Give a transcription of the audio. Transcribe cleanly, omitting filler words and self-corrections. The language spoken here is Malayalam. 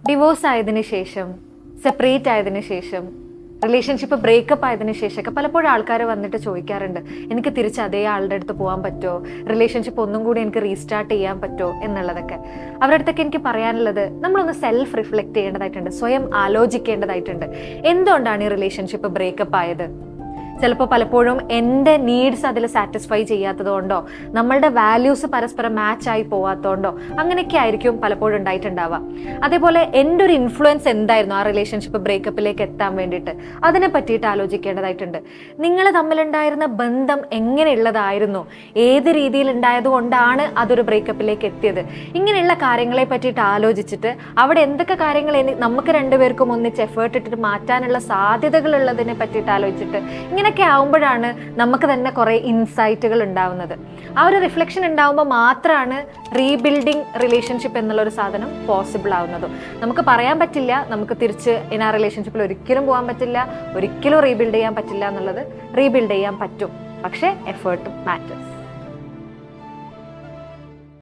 ഡിവോഴ്സ് ആയതിനു ശേഷം, സെപ്പറേറ്റ് ആയതിനു ശേഷം, റിലേഷൻഷിപ്പ് ബ്രേക്കപ്പ് ആയതിനു ശേഷമൊക്കെ പലപ്പോഴും ആൾക്കാർ വന്നിട്ട് ചോദിക്കാറുണ്ട്, എനിക്ക് തിരിച്ച് അതേ ആളുടെ അടുത്ത് പോകാൻ പറ്റുമോ, റിലേഷൻഷിപ്പ് ഒന്നും കൂടി എനിക്ക് റീസ്റ്റാർട്ട് ചെയ്യാൻ പറ്റുമോ എന്നുള്ളതൊക്കെ. അവരുടെ അടുത്തൊക്കെ എനിക്ക് പറയാനുള്ളത്, നമ്മളൊന്ന് സെൽഫ് റിഫ്ലക്റ്റ് ചെയ്യേണ്ടതായിട്ടുണ്ട്, സ്വയം ആലോചിക്കേണ്ടതായിട്ടുണ്ട്. എന്തുകൊണ്ടാണ് ഈ റിലേഷൻഷിപ്പ് ബ്രേക്കപ്പ് ആയത്? ചിലപ്പോൾ പലപ്പോഴും എൻ്റെ നീഡ്സ് അതിൽ സാറ്റിസ്ഫൈ ചെയ്യാത്തത് കൊണ്ടോ, നമ്മളുടെ വാല്യൂസ് പരസ്പരം മാച്ച് ആയി പോവാത്തതുകൊണ്ടോ, അങ്ങനെയൊക്കെ ആയിരിക്കും പലപ്പോഴും ഉണ്ടായിട്ടുണ്ടാവുക. അതേപോലെ എൻ്റെ ഒരു ഇൻഫ്ലുവൻസ് എന്തായിരുന്നു ആ റിലേഷൻഷിപ്പ് ബ്രേക്കപ്പിലേക്ക് എത്താൻ വേണ്ടിയിട്ട്, അതിനെ പറ്റിയിട്ട് ആലോചിക്കേണ്ടതായിട്ടുണ്ട്. നിങ്ങൾ തമ്മിലുണ്ടായിരുന്ന ബന്ധം എങ്ങനെയുള്ളതായിരുന്നു, ഏത് രീതിയിൽ ഉണ്ടായത് കൊണ്ടാണ് അതൊരു ബ്രേക്കപ്പിലേക്ക് എത്തിയത്, ഇങ്ങനെയുള്ള കാര്യങ്ങളെ പറ്റിയിട്ട് ആലോചിച്ചിട്ട് അവിടെ എന്തൊക്കെ കാര്യങ്ങൾ നമുക്ക് രണ്ടുപേർക്കും ഒന്നിച്ച് എഫേർട്ട് ഇട്ടിട്ട് മാറ്റാനുള്ള സാധ്യതകൾ ഉള്ളതിനെ പറ്റിയിട്ട് ആലോചിച്ചിട്ട് ഇങ്ങനെയൊക്കെ ആവുമ്പോഴാണ് നമുക്ക് തന്നെ കുറേ ഇൻസൈറ്റുകൾ ഉണ്ടാവുന്നത്. ആ ഒരു റിഫ്ലക്ഷൻ ഉണ്ടാവുമ്പോൾ മാത്രമാണ് റീബിൽഡിങ് റിലേഷൻഷിപ്പ് എന്നുള്ളൊരു സാധനം പോസിബിൾ ആവുന്നതും. നമുക്ക് പറയാൻ പറ്റില്ല നമുക്ക് തിരിച്ച് ആ റിലേഷൻഷിപ്പിൽ ഒരിക്കലും പോകാൻ പറ്റില്ല, ഒരിക്കലും റീബിൽഡ് ചെയ്യാൻ പറ്റില്ല എന്നുള്ളത്. റീബിൽഡ് ചെയ്യാൻ പറ്റും, പക്ഷേ എഫേർട്ടും മാറ്റേഴ്സ്.